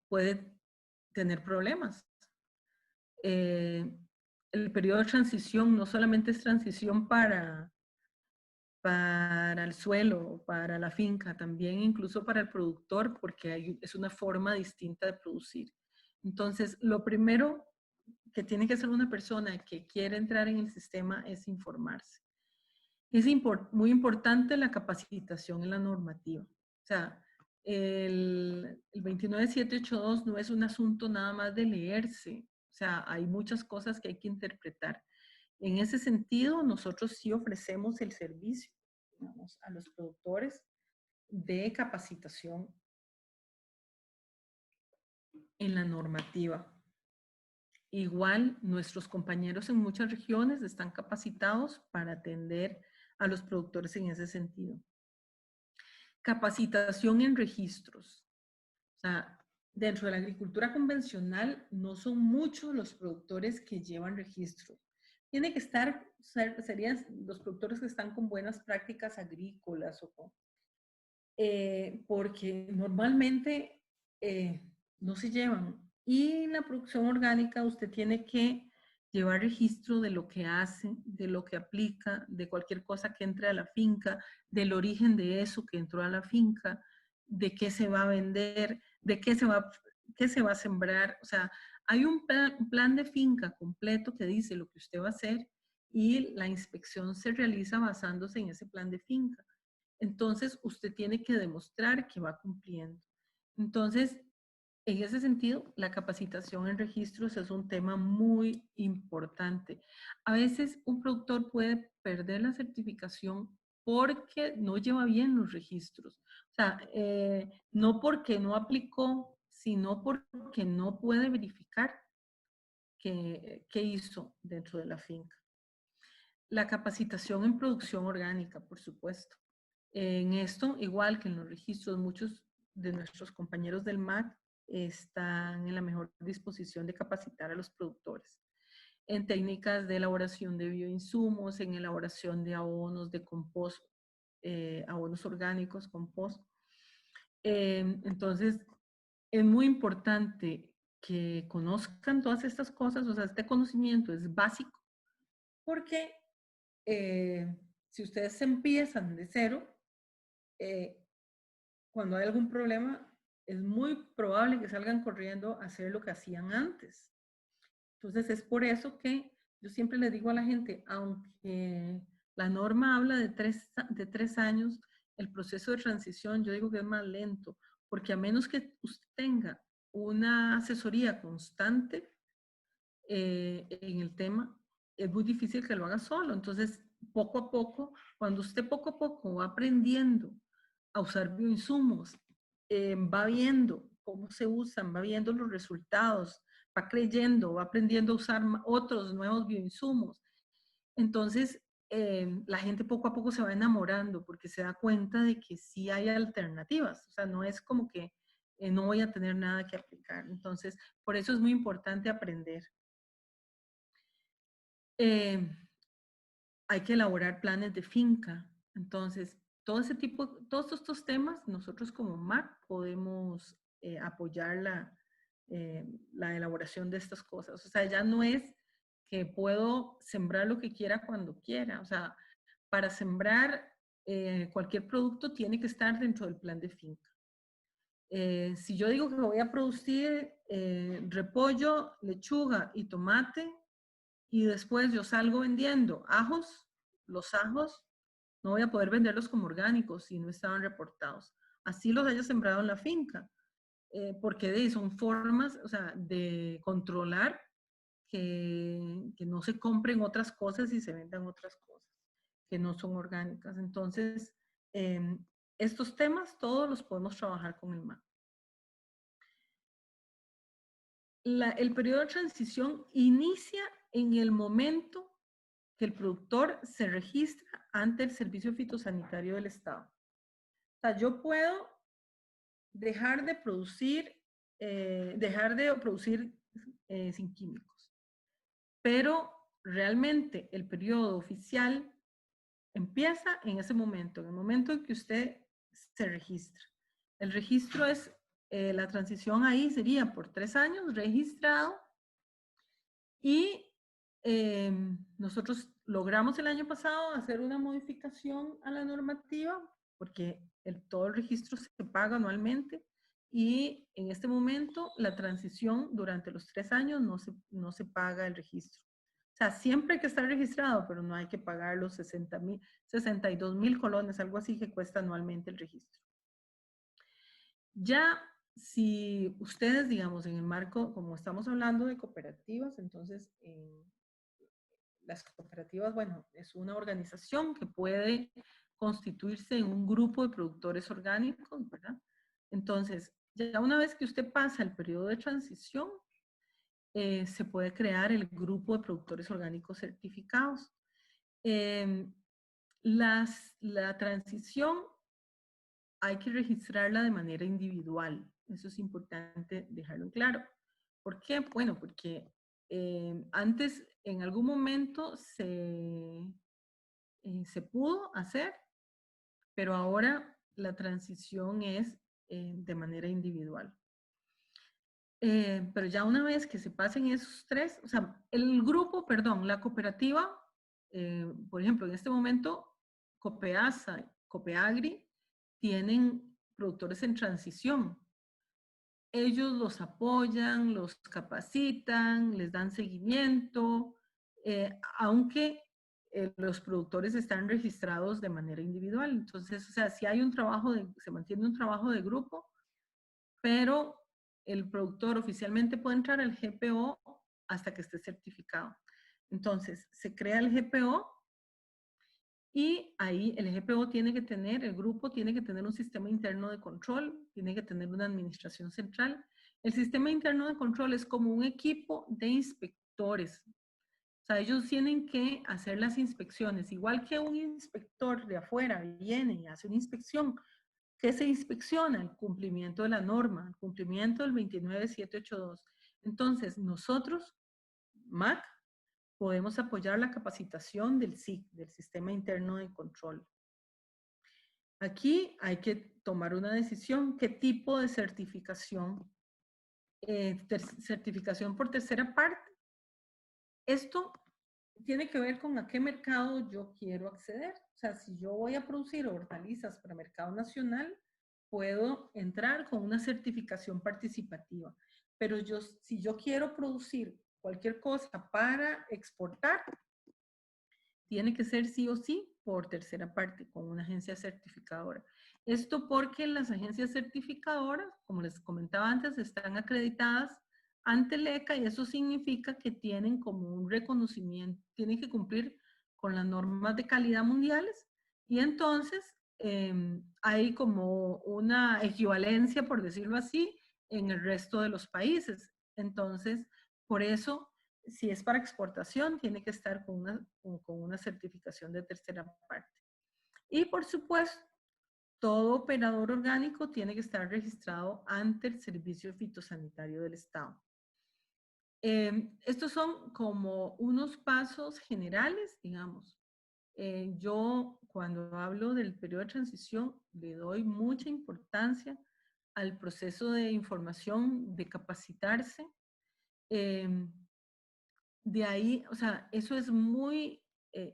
puede tener problemas. El periodo de transición no solamente es transición para el suelo, para la finca, también incluso para el productor, porque es una forma distinta de producir. Entonces, lo primero que tiene que hacer una persona que quiere entrar en el sistema es informarse. Es muy importante la capacitación en la normativa. O sea, el 29782 no es un asunto nada más de leerse. O sea, hay muchas cosas que hay que interpretar. En ese sentido, nosotros sí ofrecemos el servicio, digamos, a los productores de capacitación en la normativa. Igual, nuestros compañeros en muchas regiones están capacitados para atender a los productores en ese sentido. Capacitación en registros. O sea, dentro de la agricultura convencional no son muchos los productores que llevan registro. Tiene que estar, serían los productores que están con buenas prácticas agrícolas o con, porque normalmente no se llevan. Y en la producción orgánica usted tiene que llevar registro de lo que hace, de lo que aplica, de cualquier cosa que entre a la finca, del origen de eso que entró a la finca, de qué se va a vender, de qué se va a sembrar. O sea, hay un plan de finca completo que dice lo que usted va a hacer y la inspección se realiza basándose en ese plan de finca. Entonces, usted tiene que demostrar que va cumpliendo. Entonces, en ese sentido, la capacitación en registros es un tema muy importante. A veces un productor puede perder la certificación porque no lleva bien los registros. O sea, no porque no aplicó, sino porque no puede verificar qué hizo dentro de la finca. La capacitación en producción orgánica, por supuesto. En esto, igual que en los registros, muchos de nuestros compañeros del MAC están en la mejor disposición de capacitar a los productores en técnicas de elaboración de bioinsumos, en elaboración de abonos de compost, abonos orgánicos, compost. Entonces, es muy importante que conozcan todas estas cosas, o sea, este conocimiento es básico, porque si ustedes empiezan de cero, cuando hay algún problema, es muy probable que salgan corriendo a hacer lo que hacían antes. Entonces, es por eso que yo siempre les digo a la gente, aunque la norma habla de 3 años, el proceso de transición yo digo que es más lento, porque a menos que usted tenga una asesoría constante en el tema, es muy difícil que lo haga solo. Entonces, poco a poco, cuando usted poco a poco va aprendiendo a usar bioinsumos, va viendo cómo se usan, va viendo los resultados, va creyendo, va aprendiendo a usar otros nuevos bioinsumos. Entonces, la gente poco a poco se va enamorando porque se da cuenta de que sí hay alternativas. O sea, no es como que no voy a tener nada que aplicar. Entonces, por eso es muy importante aprender. Hay que elaborar planes de finca. Entonces, todos estos temas, nosotros como MAC podemos apoyar la elaboración de estas cosas. O sea, ya no es que puedo sembrar lo que quiera cuando quiera. O sea, para sembrar cualquier producto tiene que estar dentro del plan de finca. Si yo digo que voy a producir repollo, lechuga y tomate, y después yo salgo vendiendo ajos, los ajos no voy a poder venderlos como orgánicos si no estaban reportados. Así los haya sembrado en la finca, porque son formas, o sea, de controlar que no se compren otras cosas y se vendan otras cosas que no son orgánicas. Entonces, estos temas todos los podemos trabajar con el MAC. El periodo de transición inicia en el momento que el productor se registra ante el Servicio Fitosanitario del Estado. O sea, yo puedo dejar de producir sin químicos, pero realmente el periodo oficial empieza en ese momento, en el momento en que usted se registra. El registro es, la transición ahí sería por 3 años registrado y nosotros logramos el año pasado hacer una modificación a la normativa porque todo el registro se paga anualmente y en este momento la transición durante los 3 años no se paga el registro. O sea, siempre hay que estar registrado, pero no hay que pagar los 62,000 colones, algo así que cuesta anualmente el registro. Ya si ustedes, digamos, en el marco, como estamos hablando de cooperativas, entonces las cooperativas, bueno, es una organización que puede constituirse en un grupo de productores orgánicos, ¿verdad? Entonces, ya una vez que usted pasa el periodo de transición, se puede crear el grupo de productores orgánicos certificados. La transición hay que registrarla de manera individual. Eso es importante dejarlo en claro. ¿Por qué? Bueno, porque antes en algún momento se pudo hacer, pero ahora la transición es de manera individual. Pero ya una vez que se pasen esos tres, o sea, el grupo, perdón, la cooperativa, por ejemplo, en este momento, Copeasa, Copeagri, tienen productores en transición. Ellos los apoyan, los capacitan, les dan seguimiento, aunque los productores están registrados de manera individual. Entonces, o sea, si hay un trabajo, se mantiene un trabajo de grupo, pero el productor oficialmente puede entrar al GPO hasta que esté certificado. Entonces, se crea el GPO y ahí el GPO tiene que tener, el grupo tiene que tener un sistema interno de control, tiene que tener una administración central. El sistema interno de control es como un equipo de inspectores. O sea, ellos tienen que hacer las inspecciones, igual que un inspector de afuera viene y hace una inspección. ¿Qué se inspecciona? El cumplimiento de la norma, el cumplimiento del 29782. Entonces, nosotros, MAC, podemos apoyar la capacitación del SIC, del Sistema Interno de Control. Aquí hay que tomar una decisión. ¿Qué tipo de certificación? Certificación por tercera parte. Esto tiene que ver con a qué mercado yo quiero acceder. O sea, si yo voy a producir hortalizas para mercado nacional, puedo entrar con una certificación participativa. Pero si yo quiero producir cualquier cosa para exportar, tiene que ser sí o sí por tercera parte, con una agencia certificadora. Esto porque las agencias certificadoras, como les comentaba antes, están acreditadas ante el ECA y eso significa que tienen como un reconocimiento, tienen que cumplir con las normas de calidad mundiales y entonces hay como una equivalencia, por decirlo así, en el resto de los países. Entonces, por eso si es para exportación, tiene que estar con una certificación de tercera parte. Y por supuesto, todo operador orgánico tiene que estar registrado ante el Servicio Fitosanitario del Estado. Estos son como unos pasos generales, digamos. Yo cuando hablo del periodo de transición le doy mucha importancia al proceso de información, de capacitarse. De ahí, o sea, eso es muy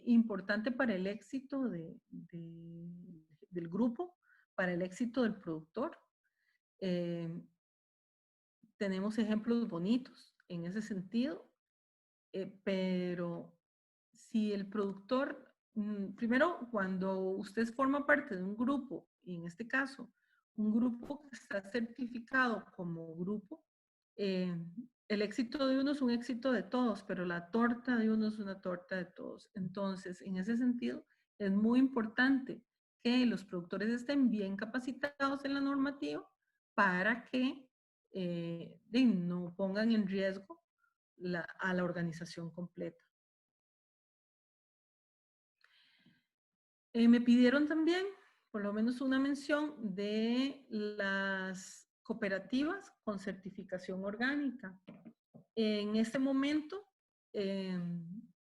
importante para el éxito del grupo, para el éxito del productor. Tenemos ejemplos bonitos en ese sentido, pero si el productor, primero, cuando usted forma parte de un grupo, y en este caso, un grupo que está certificado como grupo, el éxito de uno es un éxito de todos, pero la torta de uno es una torta de todos. Entonces, en ese sentido, es muy importante que los productores estén bien capacitados en la normativa para que no pongan en riesgo a la organización completa. Me pidieron también, por lo menos una mención de las cooperativas con certificación orgánica. En este momento,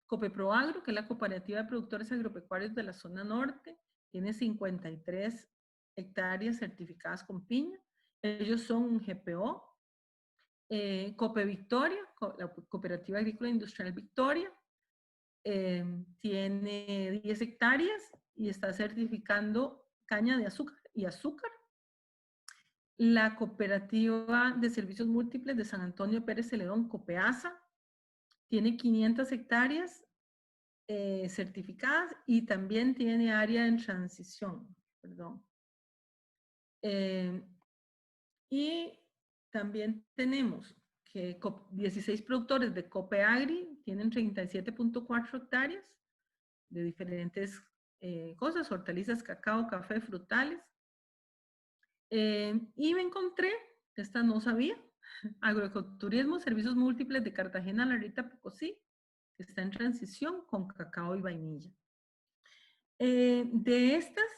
Copeproagro, que es la Cooperativa de Productores Agropecuarios de la Zona Norte, tiene 53 hectáreas certificadas con piña. Ellos son un GPO. Cope Victoria, la Cooperativa Agrícola Industrial Victoria, tiene 10 hectáreas y está certificando caña de azúcar y azúcar. La Cooperativa de Servicios Múltiples de San Antonio Pérez Celedón, Copeasa, tiene 500 hectáreas certificadas y también tiene área en transición, perdón. Y también tenemos que 16 productores de Copeagri tienen 37.4 hectáreas de diferentes cosas, hortalizas, cacao, café, frutales. Y me encontré, esta no sabía, Agroecoturismo, Servicios Múltiples de Cartagena, La Rita, Pocosí, que está en transición con cacao y vainilla. De estas,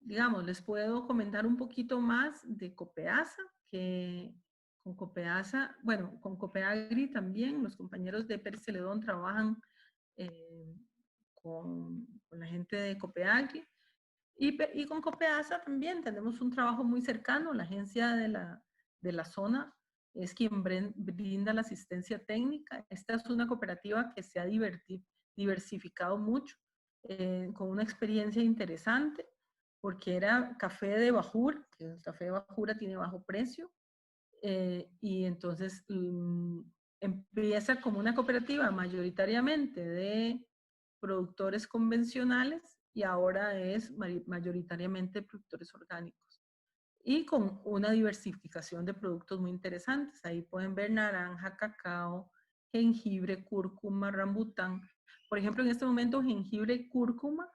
digamos, les puedo comentar un poquito más de Copeasa. que con Copeasa, bueno, con Copeagri también, los compañeros de Pérez Celedón trabajan con la gente de Copeagri. Y con Copeasa también tenemos un trabajo muy cercano. La agencia de la zona es quien brinda la asistencia técnica. Esta es una cooperativa que se ha diversificado mucho, con una experiencia interesante, porque era café de bajura, que el café de bajura tiene bajo precio, y entonces empieza como una cooperativa mayoritariamente de productores convencionales y ahora es mayoritariamente productores orgánicos y con una diversificación de productos muy interesantes. Ahí pueden ver naranja, cacao, jengibre, cúrcuma, rambután. Por ejemplo, en este momento jengibre y cúrcuma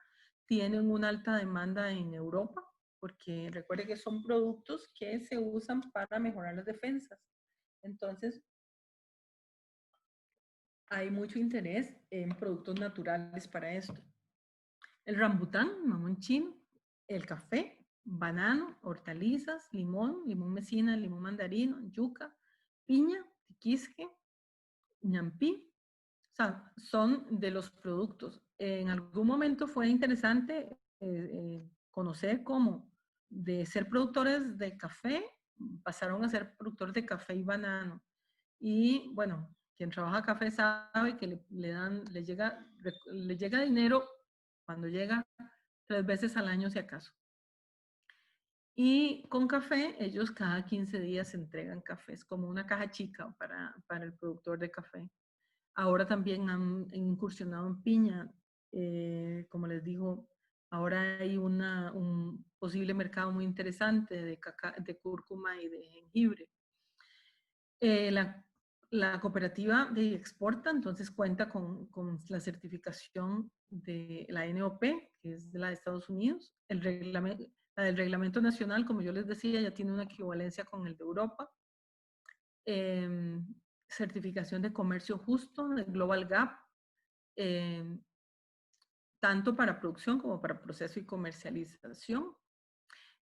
tienen una alta demanda en Europa, porque recuerde que son productos que se usan para mejorar las defensas. Entonces, hay mucho interés en productos naturales para esto. El rambután, mamón chino, el café, banano, hortalizas, limón, limón mecina, limón mandarino, yuca, piña, tiquisque, ñampí. O sea, son de los productos. En algún momento fue interesante conocer cómo de ser productores de café pasaron a ser productores de café y banano. Y bueno, quien trabaja café sabe que le llega dinero cuando llega 3 veces al año si acaso. Y con café, ellos cada 15 días entregan cafés, como una caja chica para el productor de café. Ahora también han incursionado en piña. Como les digo, ahora hay un posible mercado muy interesante de cúrcuma y de jengibre. La cooperativa de exporta, entonces cuenta con la certificación de la NOP, que es de la de Estados Unidos. La del reglamento nacional, como yo les decía, ya tiene una equivalencia con el de Europa. Certificación de comercio justo, de Global Gap, tanto para producción como para proceso y comercialización.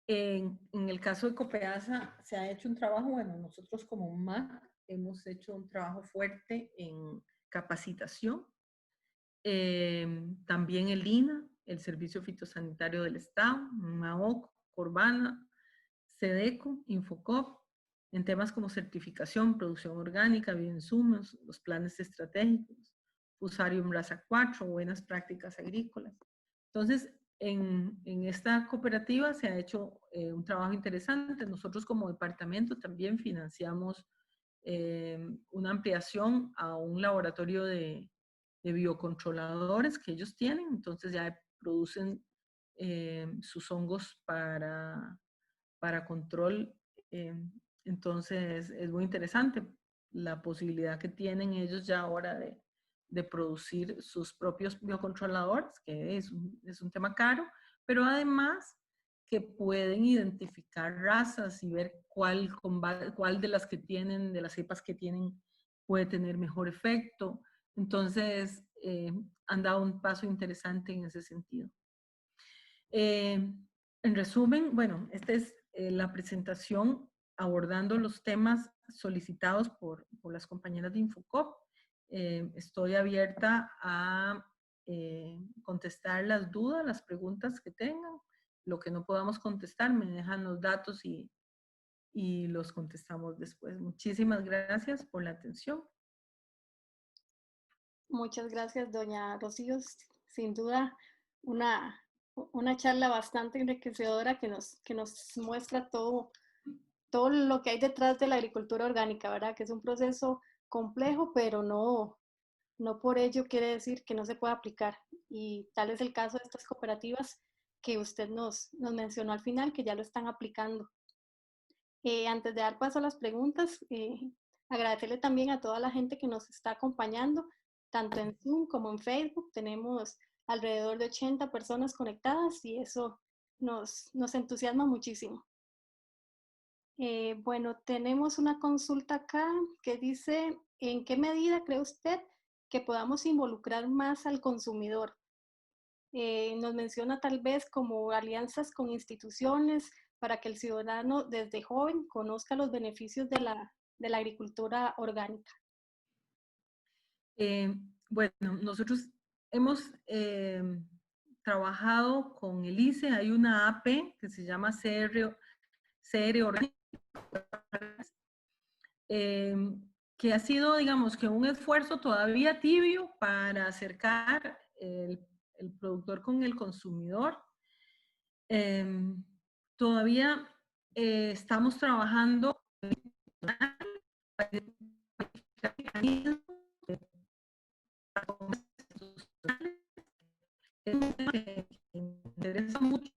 En el caso de Copeasa se ha hecho un trabajo, bueno, nosotros como MAC hemos hecho un trabajo fuerte en capacitación. También el INA, el Servicio Fitosanitario del Estado, MAOC, Corbana, SEDECO, Infocop, en temas como certificación, producción orgánica, bioinsumos, los planes estratégicos, Fusarium Raza 4, buenas prácticas agrícolas. Entonces, en esta cooperativa se ha hecho un trabajo interesante. Nosotros como departamento también financiamos una ampliación a un laboratorio de biocontroladores que ellos tienen. Entonces ya producen sus hongos para control. Entonces es muy interesante la posibilidad que tienen ellos ya ahora de producir sus propios biocontroladores, que es un tema caro, pero además que pueden identificar razas y ver cuál de las que tienen, de las cepas que tienen, puede tener mejor efecto. Entonces, han dado un paso interesante en ese sentido. En resumen, bueno, esta es la presentación abordando los temas solicitados por las compañeras de Infocop. Estoy abierta a contestar las dudas, las preguntas que tengan. Lo que no podamos contestar, me dejan los datos y los contestamos después. Muchísimas gracias por la atención. Muchas gracias, doña Rocío. Sin duda, una charla bastante enriquecedora que nos muestra todo lo que hay detrás de la agricultura orgánica, ¿verdad? Que es un proceso complejo, pero no por ello quiere decir que no se pueda aplicar. Y tal es el caso de estas cooperativas que usted nos mencionó al final, que ya lo están aplicando. Antes de dar paso a las preguntas, agradecerle también a toda la gente que nos está acompañando, tanto en Zoom como en Facebook. Tenemos alrededor de 80 personas conectadas y eso nos entusiasma muchísimo. Bueno, tenemos una consulta acá que dice, ¿en qué medida cree usted que podamos involucrar más al consumidor? Nos menciona tal vez como alianzas con instituciones para que el ciudadano desde joven conozca los beneficios de la agricultura orgánica? Bueno, nosotros hemos trabajado con el ICE, hay una AP que se llama CR Orgánico, que ha sido, digamos, que un esfuerzo todavía tibio para acercar el productor con el consumidor. Todavía estamos trabajando que me interesa mucho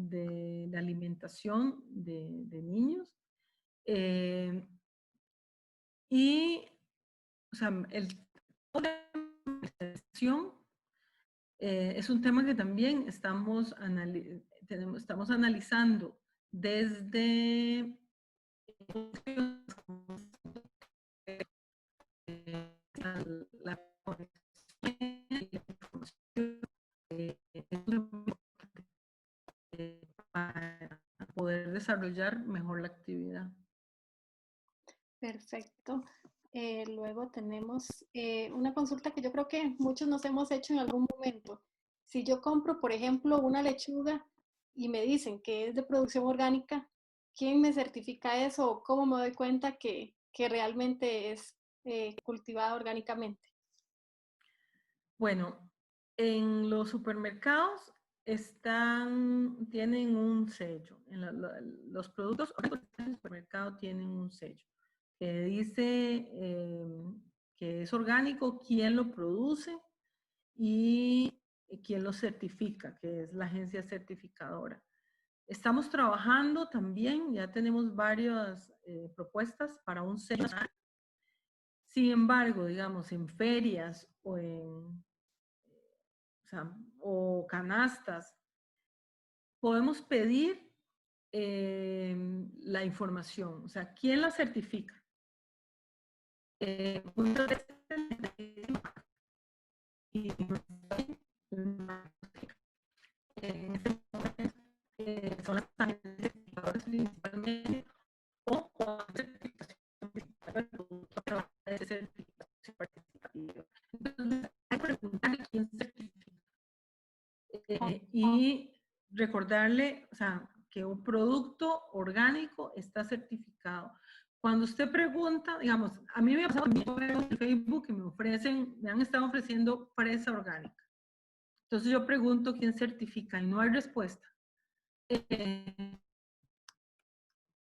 de la alimentación de niños. Y, o sea, es un tema que también estamos analizando desde la para poder desarrollar mejor la actividad. Perfecto. Luego tenemos una consulta que yo creo que muchos nos hemos hecho en algún momento. Si yo compro, por ejemplo, una lechuga y me dicen que es de producción orgánica, ¿quién me certifica eso o cómo me doy cuenta que realmente es cultivada orgánicamente? Bueno, en los supermercados tienen un sello. Los productos orgánicos en el supermercado tienen un sello que dice que es orgánico, quién lo produce y quién lo certifica, que es la agencia certificadora. Estamos trabajando también, ya tenemos varias propuestas para un sello. Sin embargo, digamos, en ferias o canastas, podemos pedir la información, o sea, ¿quién la certifica? Muchas veces son las certificadoras principalmente o entonces hay que preguntarle quién certifica y recordarle, o sea, que un producto orgánico está certificado. Cuando usted pregunta, digamos, a mí me ha pasado en Facebook que me han estado ofreciendo fresa orgánica. Entonces yo pregunto quién certifica y no hay respuesta.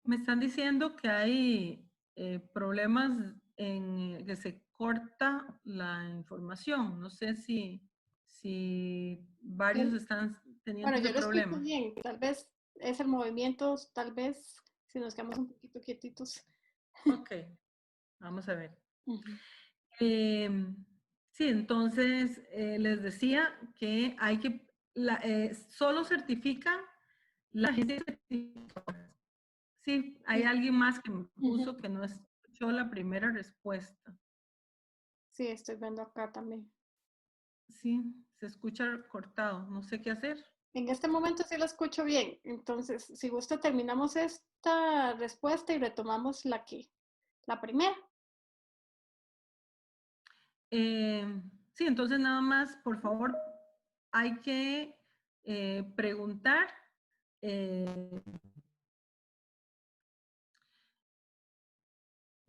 Me están diciendo que hay problemas en que se corta la información. No sé si varios están teniendo Bueno, ese yo lo escucho problema. bien, tal vez es el movimiento, tal vez si nos quedamos un poquito quietitos. Ok, vamos a ver. Sí, entonces les decía que hay que, solo certifican la agencia certificadora. Sí, hay alguien más que me puso que no escuchó la primera respuesta. Sí, estoy viendo acá también. Sí, se escucha cortado, no sé qué hacer. En este momento sí lo escucho bien, entonces si gusta terminamos esta respuesta y retomamos la primera. Sí, entonces nada más, por favor, hay que preguntar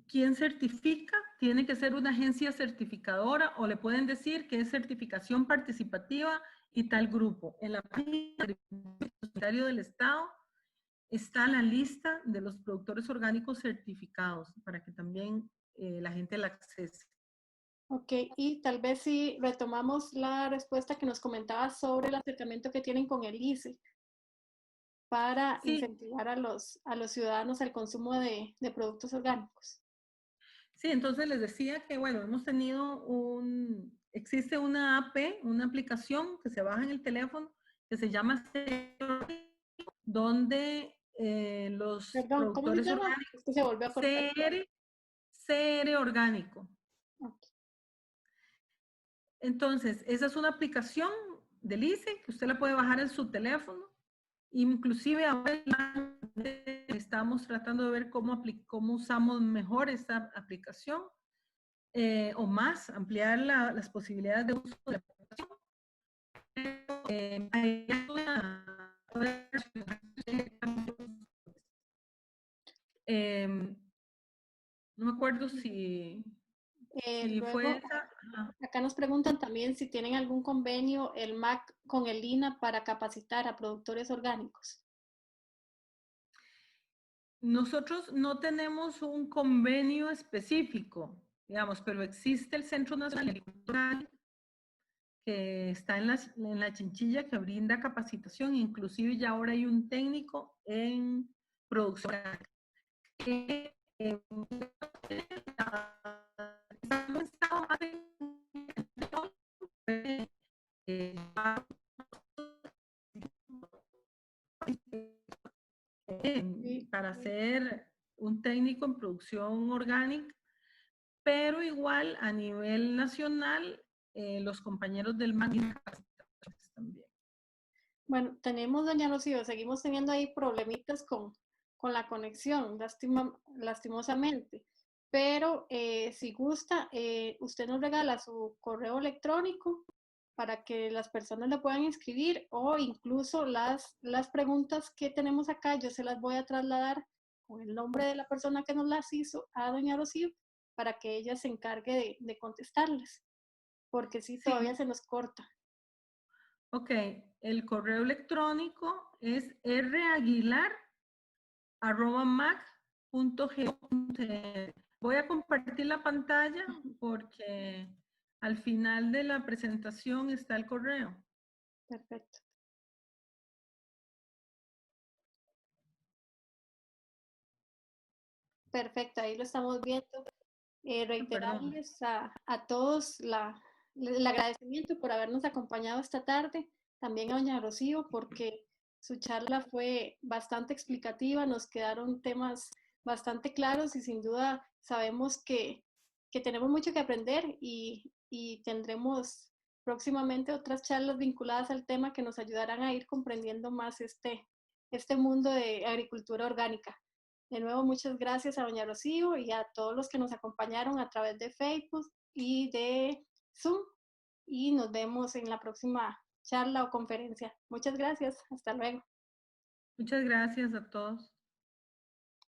quién certifica. Tiene que ser una agencia certificadora o le pueden decir que es certificación participativa y tal grupo. En la página del Ministerio del Estado está la lista de los productores orgánicos certificados para que también la gente la accese. Ok, y tal vez si retomamos la respuesta que nos comentaba sobre el acercamiento que tienen con el ICE para Sí, incentivar a los ciudadanos al consumo de productos orgánicos. sí, entonces les decía que, bueno, hemos tenido existe una app, una aplicación que se baja en el teléfono que se llama donde los Perdón, ¿cómo se productores llama? orgánicos, Es que se volvió a cortar. CR Orgánico. Ok. Entonces, esa es una aplicación del ICE que usted la puede bajar en su teléfono. Inclusive ahora estamos tratando de ver cómo usamos mejor esta aplicación o más, ampliar las posibilidades de uso de la aplicación. Hay no me acuerdo si fue Luego, esa. acá nos preguntan también si tienen algún convenio el MAC con el INA para capacitar a productores orgánicos. Nosotros no tenemos un convenio específico, digamos, pero existe el Centro Nacional de Agricultura que está en la Chinchilla que brinda capacitación, inclusive ya ahora hay un técnico en producción. Para ser un técnico en producción orgánica, pero igual a nivel nacional, los compañeros del MAC también. Bueno, tenemos, doña Rocío, seguimos teniendo ahí problemitas con la conexión, lastimosamente. Pero si gusta, usted nos regala su correo electrónico para que las personas le puedan escribir o incluso las preguntas que tenemos acá, yo se las voy a trasladar con el nombre de la persona que nos las hizo a doña Rocío para que ella se encargue de contestarles, porque sí, todavía se nos corta. Ok, el correo electrónico es raguilar@mac.go.cr. Voy a compartir la pantalla porque al final de la presentación está el correo. Perfecto. Perfecto, ahí lo estamos viendo. Reiterarles a todos el agradecimiento por habernos acompañado esta tarde, también a doña Rocío, porque su charla fue bastante explicativa, nos quedaron temas bastante claros y sin duda sabemos que tenemos mucho que aprender y tendremos próximamente otras charlas vinculadas al tema que nos ayudarán a ir comprendiendo más este mundo de agricultura orgánica. De nuevo, muchas gracias a doña Rocío y a todos los que nos acompañaron a través de Facebook y de Zoom. Y nos vemos en la próxima charla o conferencia. Muchas gracias. Hasta luego. Muchas gracias a todos.